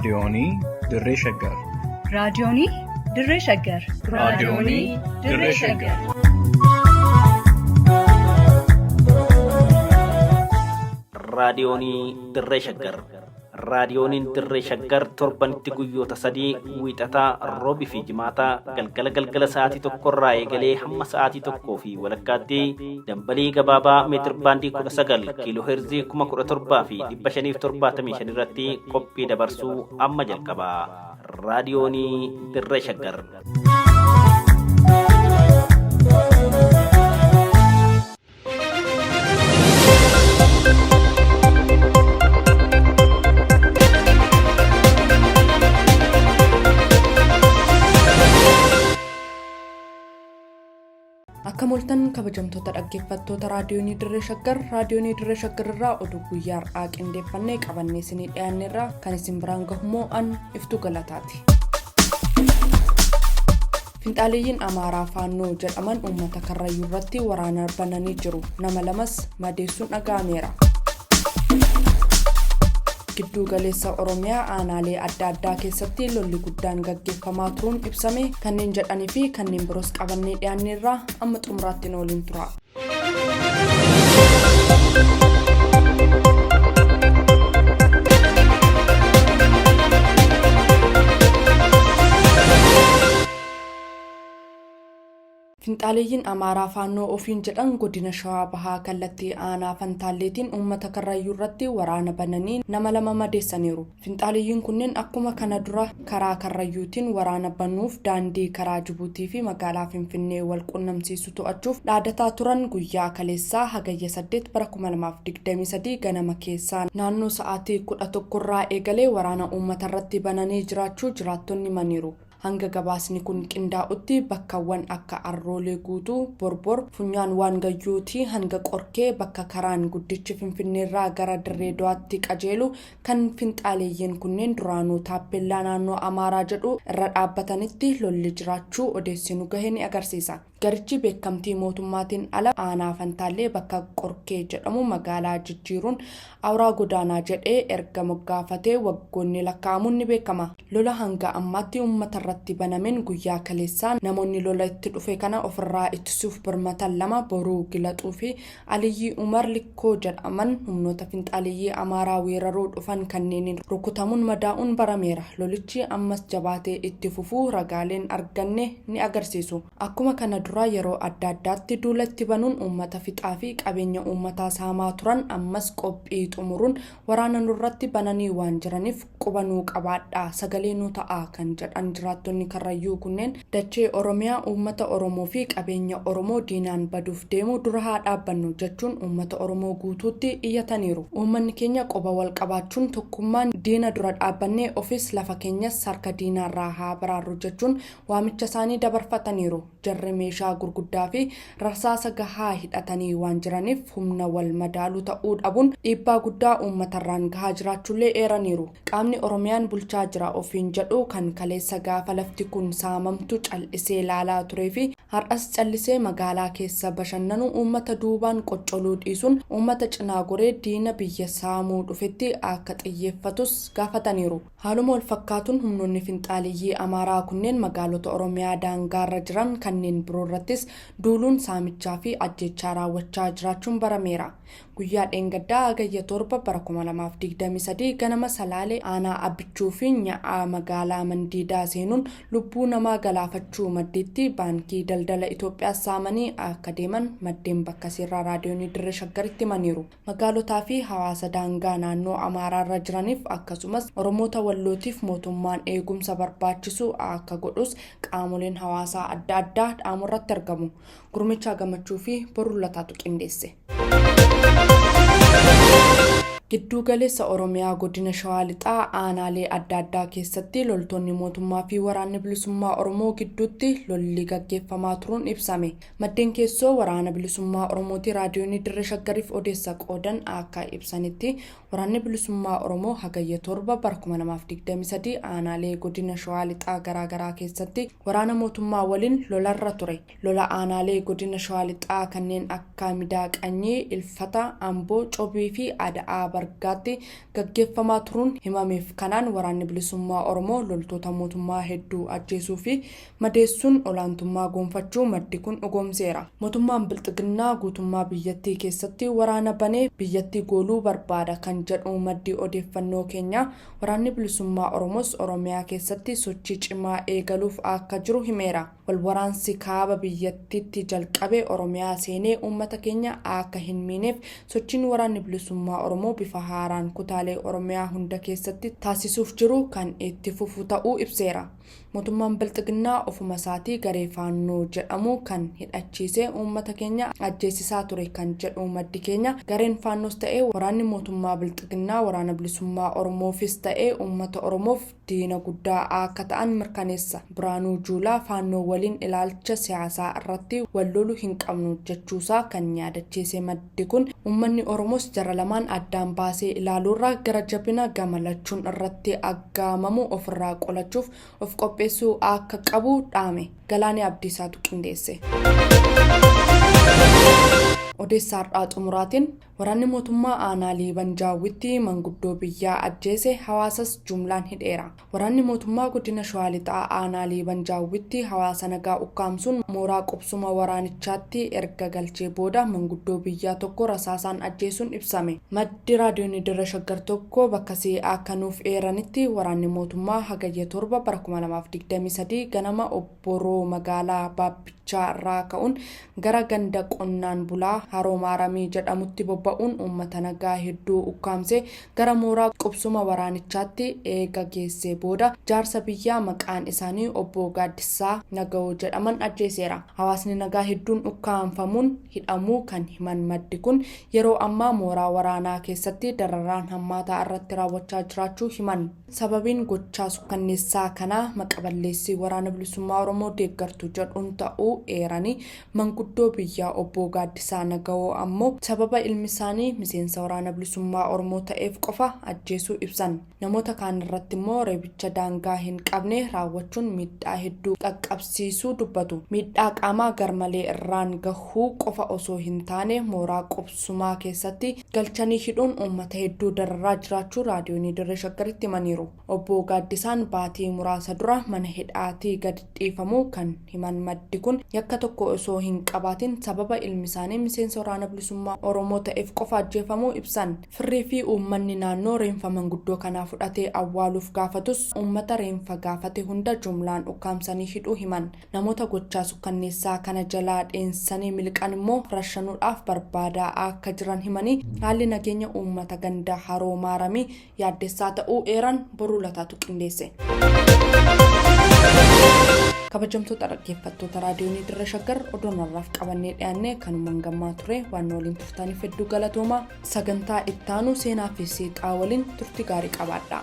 raadiyoonii Dirree Shaggar. raadiyoonii Dirree Shaggar. raadiyoonii Dirree Shaggar. raadiyoonii Dirree Shaggar. raadiyooniin Dirree Shaggar torbanitti guyyoota sadii wiixataa roobii fi jimaataa galgala sa'aatii tokkorraa eegalee hamma sa'aatii tokkoo fi walakkaatti dambalii gabaabaa meetir baandii 19 kiiloo heerzii 17,575 irratti qophii dabarsuu amma jalqaba. raadiyoonii Dirree Shaggar. Akka moltan kabajamtoota dhaggeeffattoota raadiyoonii Dirree Shaggar irraa oduu guyyaa har'aa qindeeffannee qabannee isinii dhiyaanneerra kan isin biraan gahummoo an iftuu galataati. Finxaaleeyyiin Amaaraa Faannoo jedhaman uummata Karrayyuu irratti waraana bananii jiru. Nama lamas madeessuun dhaga'ameera. Gidduu galeessa Oromiyaa aanaalee adda addaa keessatti lolli guddaan gaggeeffamaa turuun ibsame. Kanneen jedhanii fi kanneen biroos qabannee dhiyaanneerra amma xumuraatti waliin tura. Finxaaleeyyiin Amaaraa Faannoo ofiin jedhan godina Shawaa Bahaa kallattii aanaa Fantaalleetiin uummata Karrayyuu irratti waraana bananii nama lama madeessaniiru. Finxaaleeyyiin kunneen akkuma kana dura karaa Karrayyuutiin waraana banuuf daandii karaa Jibuutii fi magaalaa Finfinnee wal qunnamsiisu to'achuuf dhaadataa turan guyyaa kaleessaa hagayya 8 bara 2023 ganama keessaa naannoo sa'aatii 11 irraa eegalee waraana uummata irratti bananii jiraachuu jiraattonni himaniiru. Hanga gabaasni kun qindaa'utti bakkawwan akka Arroolee Guutuu, Borbor, Funyaan waan gayyuutii hanga Qorkee bakka karaan guddichi Finfinneerraa gara Dirree Dawaatti qajeelu kan finxaaleeyyiin kunneen duraanuu taappellaa naannoo Amaaraa jedhu irra dhaabbatanitti lolli jiraachuu odeessinu gahee ni agarsiisa. Garichi beekamtii mootummaatiin ala aanaa Fantaallee bakka Qorkee jedhamu magaalaa jijjiiruun awuraa godaanaa jedhee erga moggaafatee waggoonni lakkaa'amuun ni beekama. Lola hanga ammaatti uummata irratti banameen guyyaa kaleessaa namoonni lola itti dhufe kana ofirraa ittisuuf birmatan lama Boruu Gilaxuu fi Aliyyii Umar Likkoo jedhaman humnoota finxaaleeyyii Amaaraa weeraruu dhufan kanneeniin rukutamuun madaa'uun barameera. Lolichi ammas jabaatee itti fufuu ragaaleen arganne ni agarsiisu. Akkuma kana dura yeroo adda addaatti duulatti banuun uummata fixaa fi qabeenya uummataa saamaa turan ammas qophii xumuruun waraana nurratti bananii waan jiraniif qubanuu qabaadhaa sagalee nu ta'a kan jedhan jiraattonni Karrayyuu kunneen dachee Oromiyaa uummata Oromoo fi qabeenya Oromoo diinaan baduuf deemu dura haa dhaabbannu jechuun uummata Oromoo guutuutti iyyataniiru. Uummanni keenya qoba wal qabaachuun tokkummaan diina dura dhaabbannee ofis lafa keenyas harka diinaarraa haa baraarru jechuun waamicha isaanii dabarfataniiru. Jarri meeshaa gurguddaa fi rasaasa gahaa hidhatanii waan jiraniif humna wal madaaluu ta'uu dhabuun dhiibbaa guddaa uummatarraan gahaa jiraachuullee eeraniiru. Qaamni Oromiyaan bulchaa jira ofiin jedhu kan kaleessa gaafa lafti kun saamamtu callisee ilaalaa turee fi har'as callisee magaalaa keessa bashannanu uummata duubaan qoccoluu dhiisuun uummata cinaa goree diina biyya saamuu dhufetti akka xiyyeeffatus gaafataniiru. Haaluma wal fakkaatuun humnoonni finxaaleeyyii Amaaraa kunneen magaalota Oromiyaa daangaarra jiran kanneen biroo irrattis duuluun saamichaa fi ajjechaa raawwachaa jiraachuun barameera. Guyyaa dheengaddaa hagayya 7 bara 2023 ganama Salaalee aanaa Abbichuu fi Nyaa'aa magaalaa Mandiidaa seenuun lubbuu namaa galaafachuu maddeetti baankii daldala Itoophiyaa saamanii akka deeman maddeen bakka seerraa raadiyoonii Dirree Shaggaritti himaniiru. Magaalotaa fi hawaasa daangaa naannoo Amaaraarra jiraniif akkasumas Oromoota Wallootiif mootummaan eegumsa barbaachisu akka godhus qaamoleen hawaasaa adda addaa dhaamurratti argamu. Gurmichaa Gammachuu fi Borullataatu qindeesse. Gidduu galeessa Oromiyaa godina Shawaa Lixaa aanaalee adda addaa keessatti loltoonni mootummaa fi waraanni bilisummaa Oromoo gidduutti lolli gaggeeffamaa turuun ibsame. Maddeen keessoo waraana bilisummaa Oromooti raadiyoonii Dirree Shaggariif odeessa qoodan akka ibsanitti waraanni bilisummaa Oromoo hagayya 7 bara 2023 aanaalee godina Shawaa Lixaa garaagaraa keessatti waraana mootummaa waliin lolarra ture. Lola aanaalee godina Shawaa Lixaa kanneen akka Midaaqanyii, Ilfata, Amboo, Cobii fi Ada'aa bargaatti gaggeeffamaa turuun himameef kanaan waraanni bilisummaa Oromoo loltoota mootummaa hedduu ajjeesuu fi madeessuun olaantummaa gonfachuu maddi kun dhugoomseera. Mootummaan Bilxiginnaa guutummaa biyyattii keessatti waraana banee biyyattii gooluu barbaada kan jedhu maddi odeeffannoo keenya. Waraanni bilisummaa Oromoos Oromiyaa keessatti sochii cimaa eegaluuf akka jiru himeera. Wal waraansi kaaba biyyattiitti jalqabe Oromiyaa seenee uummata keenya akka hin miineef sochiin waraanni bilisummaa Oromoo bifa haaraan kutaalee Oromiyaa hunda keessatti taasisuuf jiru kan itti fufu ta'uu ibseera. Mootummaan Bilxiginnaa ofuma isaatii garee faannoo jedhamu kan hidhachiisee uummata keenya ajjeesisaa ture kan jedhu maddi keenya. Gareen faannoos ta'ee waraanni mootummaa Bilxiginnaa waraana bilisummaa Oromoofis ta'ee uummata Oromoof diina guddaa akka ta'an mirkaneessa. Biraanuu Juulaa faannoo waliin ilaalcha siyaasaa irratti wal loluu hin qabnu jechuusaa kan yaadachiise maddi kun uummanni Oromoos jara lamaan addaan baasee ilaaluurraa gara jabina gamalachuun irratti aggaamamu ofirraa qolachuuf of qopheessuu akka qabu dhaame. Galaanee Abdiisaatu qindeesse. Odeessaa har'aa xumuraatiin waraanni mootummaa aanaa Liibanjaawwitti manguddoo biyyaa ajjeese hawaasas jumlaan hidheera. Waraanni mootummaa godina Shawaa Lixaa aanaa Liibanjaawwitti hawaasa nagaa ukkaamsuun mooraa qubsuma waraanichaatti erga galchee booda manguddoo biyyaa tokko rasaasaan ajjeesuun ibsame. Maddi raadiyoon Dirree Shaggar tokko bakkasii akka nuuf eeranitti waraanni mootummaa hagayya 7 bara 2023 ganama obboroo magaalaa Baabbichaa irraa ka'uun gara ganda qonnaan bulaa Haroo Maaramii jedhamutti bobba'uun uummata nagaa hedduu ukkaamsee gara mooraa qubsuma waraanichaatti eega geessee booda jaarsa biyyaa maqaan isaanii obbo Gaaddisaa Naga'oo jedhaman ajjeeseera. Hawaasni nagaa hedduun ukkaanfamuun hidhamuu kan himan maddi kun yeroo ammaa mooraa waraanaa keessatti dararaan hammaataa irratti raawwachaa jiraachuu himan. Sababiin gochaa sukkanneessaa kanaa maqaballeessii waraana bilisummaa Oromoo deeggartu jedhuun ta'uu eeranii manguddoo biyyaa obbo Gaaddisaa Naga'oo ammoo sababa ilmi isaanii miseensa waraana bilisummaa Oromoo ta'eef qofa ajjeesuu ibsan. Namoota kaan irratti immoo reebicha daangaa hin qabne raawwachuun miidhaa hedduu qaqqabsiisuu dubbatu. Miidhaa qaamaa garmalee irraan gahuu qofa osoo hin taane mooraa qubsumaa keessatti galchanii hidhuun uummata hedduu dararaa jiraachuu raadiyoon Dirree Shaggaritti himaniiru. Obbo Gaaddisaan baatii muraasa dura mana hidhaatii gadi dhiifamuu kan himan maddi kun yakka tokko osoo hin qabaatin sababa ilmi isaanii miseensa waraana bilisummaa Oromoo ta'eef qofa ajjeefamuu ibsan. Firrii fi uummanni naannoo reenfa manguddoo kanaa fudhatee awwaaluuf gaafatus uummata reenfa gaafate hunda jumlaan ukkaamsanii hidhuu himan. Namoota gochaa sukkanneessaa kana jalaa dheensanii miliqan immoo rashanuudhaaf barbaadaa akka jiran himanii haalli nageenya uummata ganda Haroo Maaramii yaaddessaa ta'uu eeran Boruu Lataatu qindeesse. Kabajamtoota dhaggeeffattoota raadiyoon Dirree Shaggar oduun har'aaf qabannee dhiyaanne kanumaan gammaa ture waan waliin turtaniif hedduu galatoomaa. Sagantaa ittaanu seenaa fi seexaa waliin turtii gaarii qabaadhaa.